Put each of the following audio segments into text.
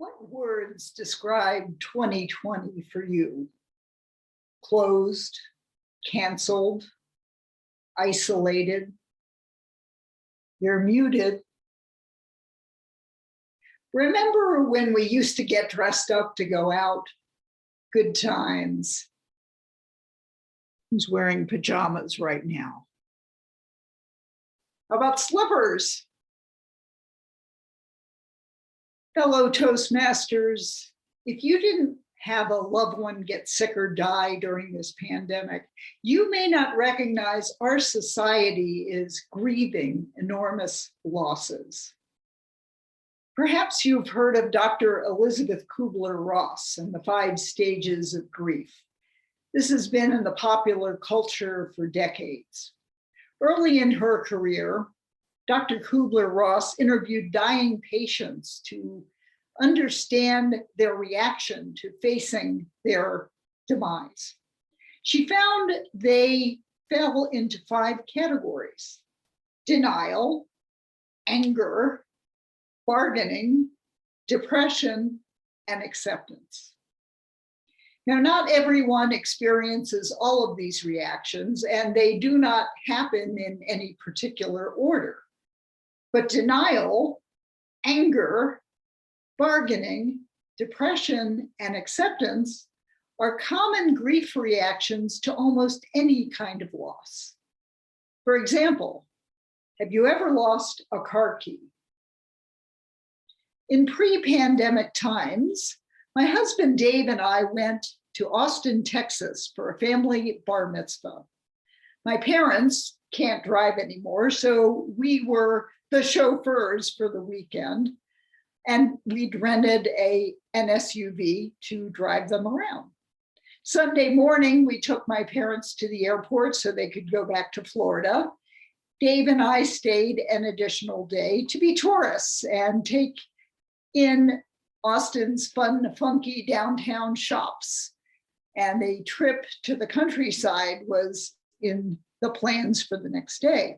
What words describe 2020 for you? Closed, canceled, isolated. You're muted. Remember when we used to get dressed up to go out? Good times. Who's wearing pajamas right now? How about slippers? Fellow Toastmasters, if you didn't have a loved one get sick or die during this pandemic, you may not recognize our society is grieving enormous losses. Perhaps you've heard of Dr. Elisabeth Kubler-Ross and the 5 stages of grief. This has been in the popular culture for decades. Early in her career, Dr. Kubler-Ross interviewed dying patients to understand their reaction to facing their demise. She found they fell into 5 categories: denial, anger, bargaining, depression, and acceptance. Now, not everyone experiences all of these reactions, and they do not happen in any particular order. But denial, anger, bargaining, depression, and acceptance are common grief reactions to almost any kind of loss. For example, have you ever lost a car key? In pre-pandemic times, my husband Dave and I went to Austin, Texas for a family bar mitzvah. My parents can't drive anymore, so we were the chauffeurs for the weekend, and we'd rented an SUV to drive them around. Sunday morning, we took my parents to the airport so they could go back to Florida. Dave and I stayed an additional day to be tourists and take in Austin's fun, funky downtown shops. And a trip to the countryside was in the plans for the next day.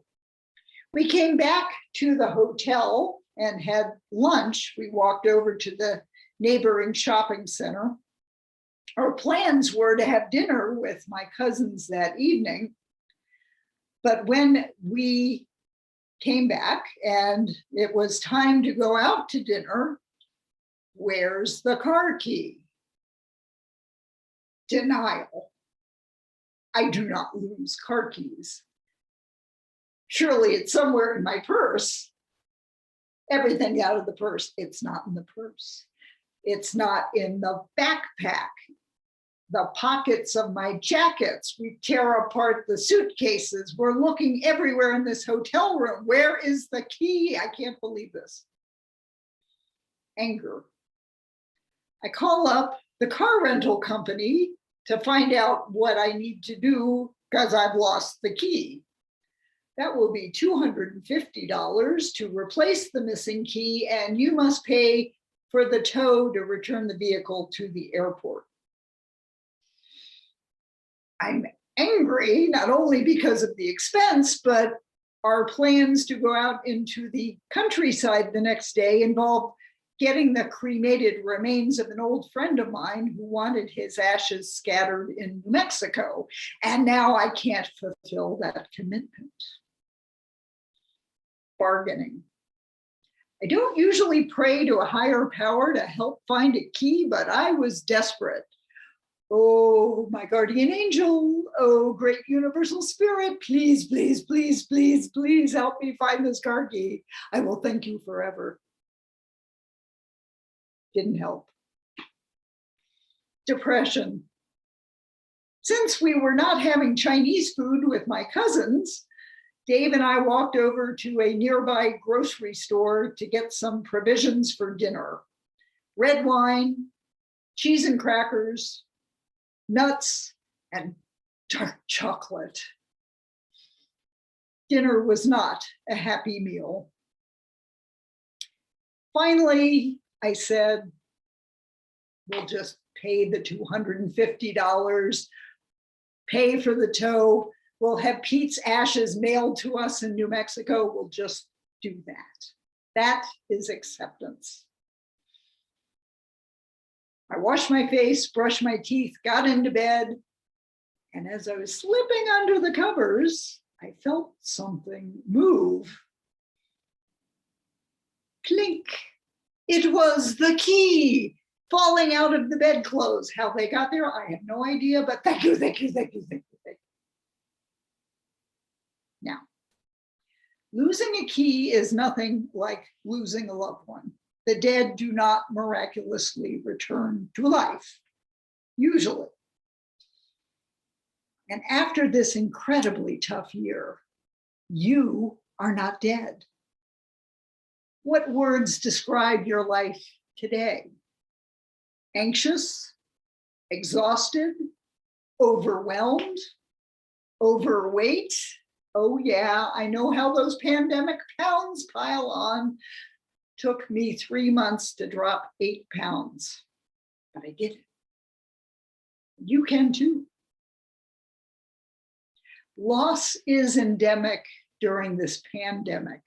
We came back to the hotel and had lunch. We walked over to the neighboring shopping center. Our plans were to have dinner with my cousins that evening. But when we came back and it was time to go out to dinner, where's the car key? Denial. I do not lose car keys. Surely it's somewhere in my purse. Everything out of the purse. It's not in the purse. It's not in the backpack. The pockets of my jackets. We tear apart the suitcases. We're looking everywhere in this hotel room. Where is the key? I can't believe this. Anger. I call up the car rental company to find out what I need to do because I've lost the key. That will be $250 to replace the missing key, and you must pay for the tow to return the vehicle to the airport. I'm angry, not only because of the expense, but our plans to go out into the countryside the next day involve getting the cremated remains of an old friend of mine who wanted his ashes scattered in New Mexico. And now I can't fulfill that commitment. Bargaining. I don't usually pray to a higher power to help find a key, but I was desperate. Oh, my guardian angel, oh, great universal spirit, please, please, please, please, please help me find this car key. I will thank you forever. Didn't help. Depression. Since we were not having Chinese food with my cousins, Dave and I walked over to a nearby grocery store to get some provisions for dinner. Red wine, cheese and crackers, nuts, and dark chocolate. Dinner was not a happy meal. Finally, I said, we'll just pay the $250, pay for the tow. We'll have Pete's ashes mailed to us in New Mexico. We'll just do that. That is acceptance. I washed my face, brushed my teeth, got into bed. And as I was slipping under the covers, I felt something move. Clink. It was the key falling out of the bedclothes. How they got there, I have no idea, but thank you, thank you, thank you, thank you, thank you. Now, losing a key is nothing like losing a loved one. The dead do not miraculously return to life, usually. And after this incredibly tough year, you are not dead. What words describe your life today? Anxious, exhausted, overwhelmed, overweight. Oh yeah, I know how those pandemic pounds pile on. Took me 3 months to drop 8 pounds, but I did it. You can too. Loss is endemic during this pandemic.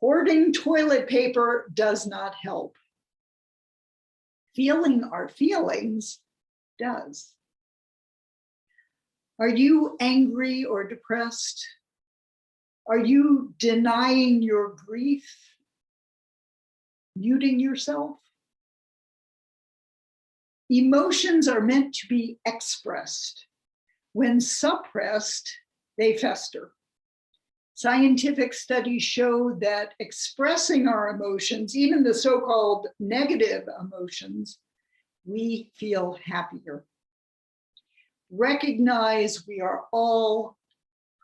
Hoarding toilet paper does not help. Feeling our feelings does. Are you angry or depressed? Are you denying your grief? Muting yourself? Emotions are meant to be expressed. When suppressed, they fester. Scientific studies show that expressing our emotions, even the so-called negative emotions, we feel happier. Recognize we are all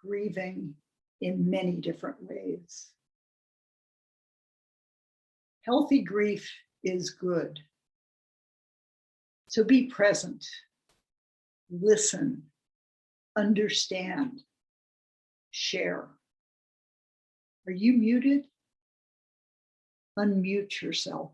grieving in many different ways. Healthy grief is good. So be present, listen, understand, share. Are you muted? Unmute yourself.